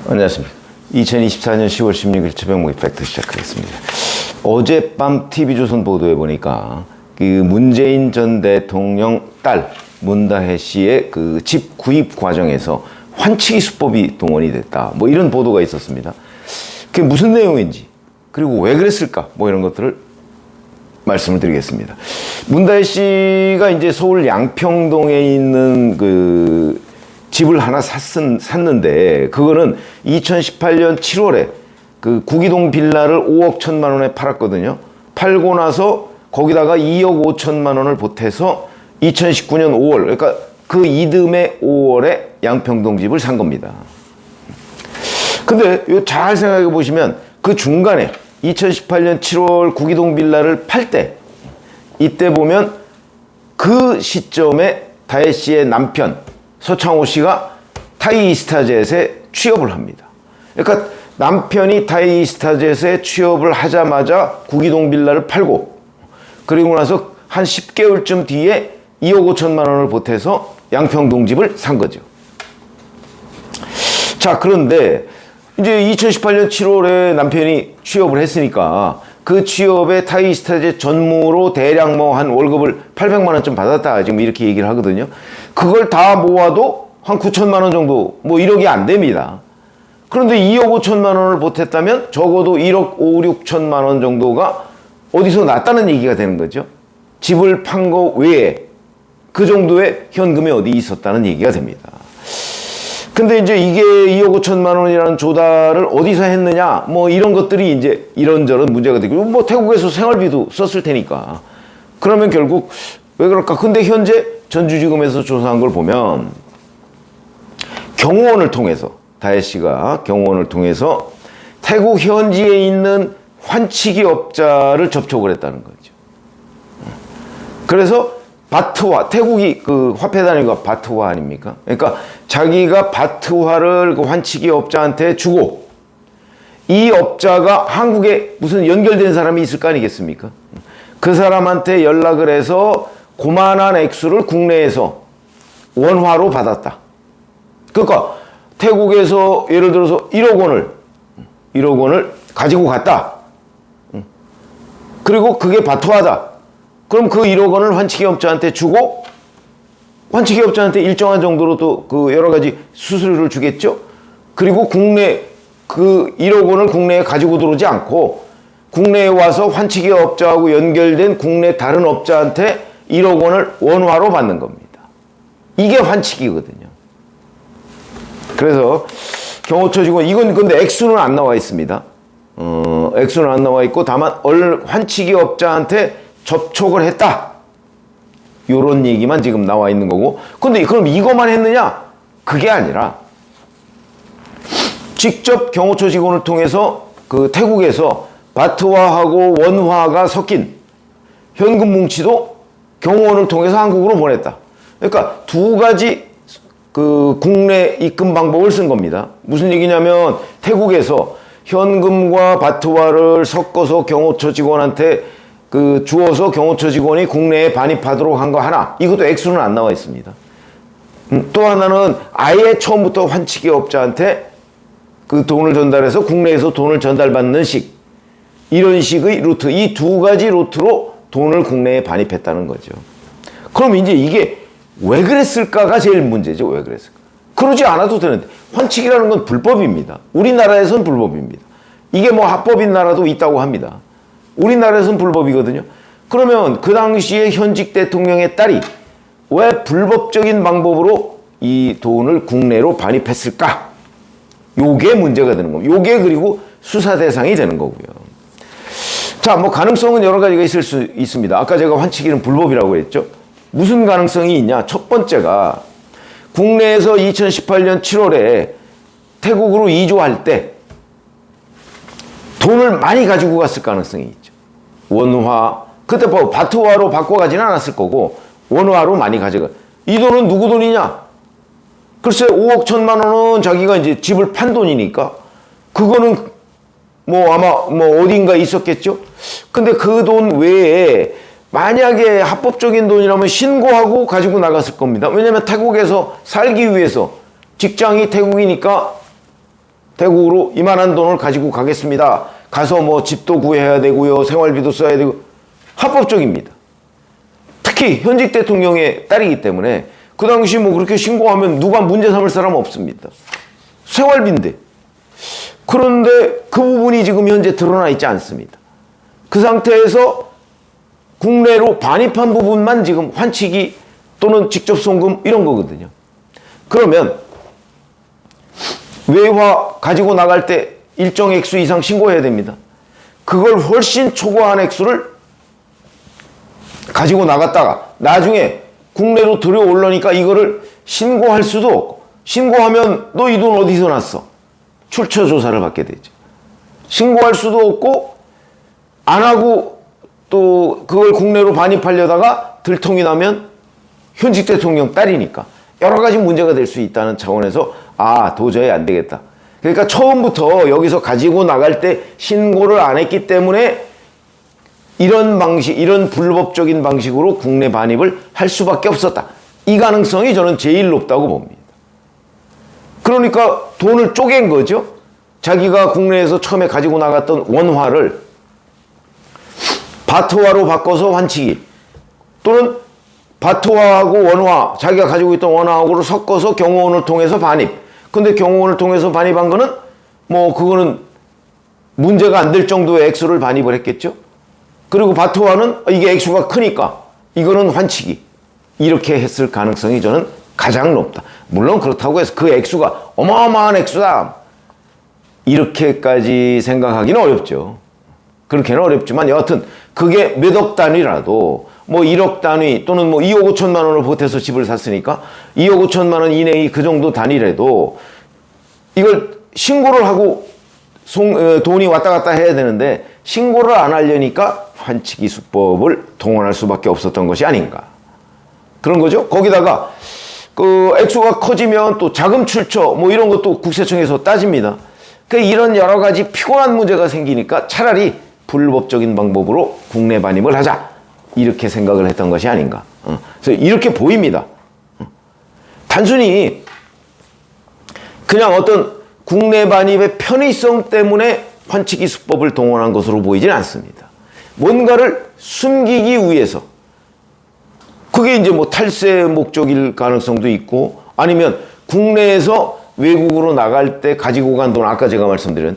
안녕하십니까. 2024년 10월 16일 최병목의 팩트 시작하겠습니다. 어젯밤 TV조선 보도에 보니까 그 문재인 전 대통령 딸 문다혜 씨의 그 집 구입 과정에서 환치기 수법이 동원이 됐다. 뭐 이런 보도가 있었습니다. 그게 무슨 내용인지, 그리고 왜 그랬을까? 뭐 이런 것들을 말씀을 드리겠습니다. 문다혜 씨가 이제 서울 양평동에 있는 그 집을 하나 샀는데, 그거는 2018년 7월에 그 구기동 빌라를 5억 1천만 원에 팔았거든요. 팔고 나서 거기다가 2억 5천만 원을 보태서 2019년 5월, 그러니까 그 이듬해 5월에 양평동 집을 산 겁니다. 근데 잘 생각해 보시면 그 중간에 2018년 7월 구기동 빌라를 팔 때, 이때 보면 그 시점에 다혜 씨의 남편 서창호 씨가 타이이스타젯에 취업을 합니다. 그러니까 남편이 타이이스타젯에 취업을 하자마자 구기동 빌라를 팔고, 그리고 나서 한 10개월쯤 뒤에 2억 5천만 원을 보태서 양평동 집을 산 거죠. 자, 그런데 이제 2018년 7월에 남편이 취업을 했으니까 그 취업에 타이이스타젯 전무로 대략 뭐 한 월급을 800만 원쯤 받았다, 지금 이렇게 얘기를 하거든요. 그걸 다 모아도 한 9천만 원 정도, 뭐 1억이 안 됩니다. 그런데 2억 5천만 원을 보탰다면 적어도 1억 5, 6천만 원 정도가 어디서 났다는 얘기가 되는 거죠. 집을 판 거 외에 그 정도의 현금이 어디 있었다는 얘기가 됩니다. 근데 이제 이게 2억 5천만 원이라는 조달을 어디서 했느냐, 뭐 이런 것들이 이제 이런저런 문제가 되고, 뭐 태국에서 생활비도 썼을 테니까. 그러면 결국 왜 그럴까? 근데 현재 전주지검에서 조사한 걸 보면 경호원을 통해서, 다혜 씨가 경호원을 통해서 태국 현지에 있는 환치기 업자를 접촉을 했다는 거죠. 그래서 바트화, 태국이 그 화폐 단위가 바트화 아닙니까? 그러니까 자기가 바트화를 그 환치기 업자한테 주고, 이 업자가 한국에 무슨 연결된 사람이 있을 거 아니겠습니까? 그 사람한테 연락을 해서 고만한 액수를 국내에서 원화로 받았다. 그러니까 태국에서 예를 들어서 1억 원을 가지고 갔다. 그리고 그게 바트화다. 그럼 그 1억 원을 환치기 업자한테 주고, 환치기 업자한테 일정한 정도로 또 그 여러 가지 수수료를 주겠죠. 그리고 국내 그 1억 원을 국내에 가지고 들어오지 않고 국내에 와서 환치기 업자하고 연결된 국내 다른 업자한테 1억 원을 원화로 받는 겁니다. 이게 환치기거든요. 그래서 경호처 직원, 이건 근데 액수는 안 나와 있습니다. 액수는 안 나와 있고, 다만 환치기 업자한테 접촉을 했다, 요런 얘기만 지금 나와 있는 거고. 근데 그럼 이것만 했느냐? 그게 아니라 직접 경호처 직원을 통해서 그 태국에서 바트화하고 원화가 섞인 현금 뭉치도 경호원을 통해서 한국으로 보냈다. 그러니까 두 가지 그 국내 입금 방법을 쓴 겁니다. 무슨 얘기냐면 태국에서 현금과 바트화를 섞어서 경호처 직원한테 그 주어서 경호처 직원이 국내에 반입하도록 한 거 하나, 이것도 액수는 안 나와 있습니다. 또 하나는 아예 처음부터 환치기 업자한테 그 돈을 전달해서 국내에서 돈을 전달받는 식, 이런 식의 루트, 이 두 가지 루트로 돈을 국내에 반입했다는 거죠. 그럼 이제 이게 왜 그랬을까가 제일 문제죠. 왜 그랬을까? 그러지 않아도 되는데, 환치기라는 건 불법입니다. 우리나라에선 불법입니다. 이게 뭐 합법인 나라도 있다고 합니다. 우리나라에선 불법이거든요. 그러면 그 당시에 현직 대통령의 딸이 왜 불법적인 방법으로 이 돈을 국내로 반입했을까? 요게 문제가 되는 겁니다. 요게 그리고 수사 대상이 되는 거고요. 자, 뭐 가능성은 여러 가지가 있을 수 있습니다. 아까 제가 환치기는 불법이라고 했죠. 무슨 가능성이 있냐? 첫 번째가 국내에서 2018년 7월에 태국으로 이주할 때 돈을 많이 가지고 갔을 가능성이 있죠. 원화, 그때 뭐 바트화로 바꿔가지는 않았을 거고 원화로 많이 가져가. 이 돈은 누구 돈이냐? 글쎄 5억 1천만 원은 자기가 이제 집을 판 돈이니까 그거는 뭐 아마 뭐 어딘가 있었겠죠. 근데 그 돈 외에 만약에 합법적인 돈이라면 신고하고 가지고 나갔을 겁니다. 왜냐하면 태국에서 살기 위해서 직장이 태국이니까 태국으로 이만한 돈을 가지고 가겠습니다. 가서 뭐 집도 구해야 되고요. 생활비도 써야 되고 합법적입니다. 특히 현직 대통령의 딸이기 때문에 그 당시 뭐 그렇게 신고하면 누가 문제 삼을 사람 없습니다. 생활비인데. 그런데 그 부분이 지금 현재 드러나 있지 않습니다. 그 상태에서 국내로 반입한 부분만 지금 환치기 또는 직접 송금 이런 거거든요. 그러면 외화 가지고 나갈 때 일정 액수 이상 신고해야 됩니다. 그걸 훨씬 초과한 액수를 가지고 나갔다가 나중에 국내로 들여오려니까 이거를 신고할 수도 없고, 신고하면 너 이 돈 어디서 났어? 출처 조사를 받게 되죠. 신고할 수도 없고 안 하고 또 그걸 국내로 반입하려다가 들통이 나면 현직 대통령 딸이니까 여러 가지 문제가 될 수 있다는 차원에서 도저히 안 되겠다. 그러니까 처음부터 여기서 가지고 나갈 때 신고를 안 했기 때문에 이런 방식, 이런 불법적인 방식으로 국내 반입을 할 수밖에 없었다. 이 가능성이 저는 제일 높다고 봅니다. 그러니까 돈을 쪼갠 거죠. 자기가 국내에서 처음에 가지고 나갔던 원화를 바트화로 바꿔서 환치기, 또는 바트화하고 원화, 자기가 가지고 있던 원화하고를 섞어서 경호원을 통해서 반입. 근데 경호원을 통해서 반입한 거는 뭐 그거는 문제가 안 될 정도의 액수를 반입을 했겠죠. 그리고 바트화는 이게 액수가 크니까 이거는 환치기. 이렇게 했을 가능성이 저는 가장 높다. 물론 그렇다고 해서 그 액수가 어마어마한 액수다, 이렇게까지 생각하기는 어렵죠. 그렇게는 어렵지만 여하튼 그게 몇억 단위라도 뭐 1억 단위 또는 뭐 2억 5천만 원을 보태서 집을 샀으니까 2억 5천만 원 이내의 그 정도 단위라도 이걸 신고를 하고 돈이 왔다 갔다 해야 되는데 신고를 안 하려니까 환치기 수법을 동원할 수밖에 없었던 것이 아닌가, 그런 거죠. 거기다가 그 액수가 커지면 또 자금 출처 뭐 이런 것도 국세청에서 따집니다. 그러니까 이런 여러 가지 피곤한 문제가 생기니까 차라리 불법적인 방법으로 국내 반입을 하자, 이렇게 생각을 했던 것이 아닌가. 그래서 이렇게 보입니다. 단순히 그냥 어떤 국내 반입의 편의성 때문에 환치기 수법을 동원한 것으로 보이진 않습니다. 뭔가를 숨기기 위해서, 그게 이제 뭐 탈세 목적일 가능성도 있고, 아니면 국내에서 외국으로 나갈 때 가지고 간 돈, 아까 제가 말씀드린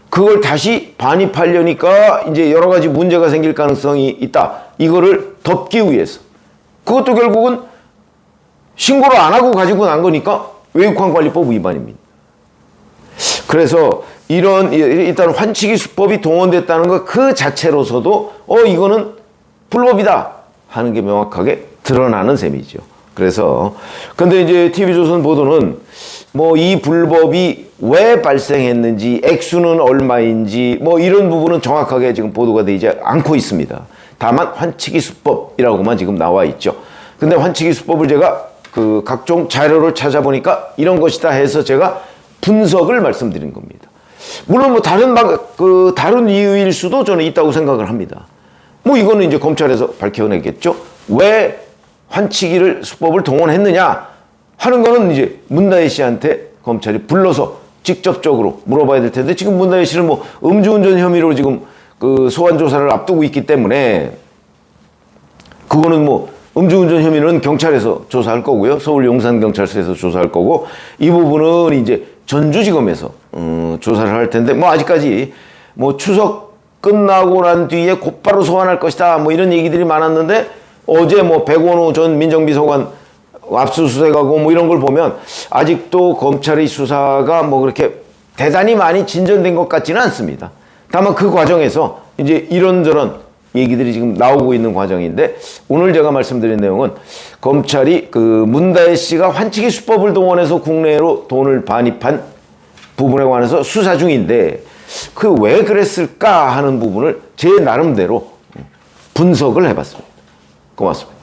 그걸 다시 반입하려니까 이제 여러 가지 문제가 생길 가능성이 있다. 이거를 덮기 위해서. 그것도 결국은 신고를 안 하고 가지고 난 거니까 외국환관리법 위반입니다. 그래서 이런 일단 환치기 수법이 동원됐다는 것 그 자체로서도 이거는 불법이다 하는 게 명확하게 드러나는 셈이죠. 그래서 근데 이제 TV조선 보도는 뭐 이 불법이 왜 발생했는지, 액수는 얼마인지 뭐 이런 부분은 정확하게 지금 보도가 되지 않고 있습니다. 다만 환치기 수법이라고만 지금 나와 있죠. 근데 환치기 수법을 제가 그 각종 자료를 찾아보니까 이런 것이다 해서 제가 분석을 말씀드린 겁니다. 물론 뭐 다른 이유일 수도 저는 있다고 생각을 합니다. 뭐 이거는 이제 검찰에서 밝혀내겠죠. 왜 환치기를 수법을 동원했느냐 하는 거는 이제 문다혜 씨한테 검찰이 불러서 직접적으로 물어봐야 될 텐데, 지금 문다혜 씨는 뭐 음주운전 혐의로 지금 그 소환 조사를 앞두고 있기 때문에 그거는 뭐 음주운전 혐의는 경찰에서 조사할 거고요. 서울 용산경찰서에서 조사할 거고, 이 부분은 이제 전주지검에서 조사를 할 텐데, 뭐 아직까지 뭐 추석 끝나고 난 뒤에 곧바로 소환할 것이다 뭐 이런 얘기들이 많았는데, 어제 뭐 백원호 전 민정비서관 압수수색하고 뭐 이런 걸 보면 아직도 검찰의 수사가 뭐 그렇게 대단히 많이 진전된 것 같지는 않습니다. 다만 그 과정에서 이제 이런저런 얘기들이 지금 나오고 있는 과정인데, 오늘 제가 말씀드린 내용은 검찰이 그 문다혜 씨가 환치기 수법을 동원해서 국내로 돈을 반입한 부분에 관해서 수사 중인데, 그 왜 그랬을까 하는 부분을 제 나름대로 분석을 해봤습니다. 고맙습니다.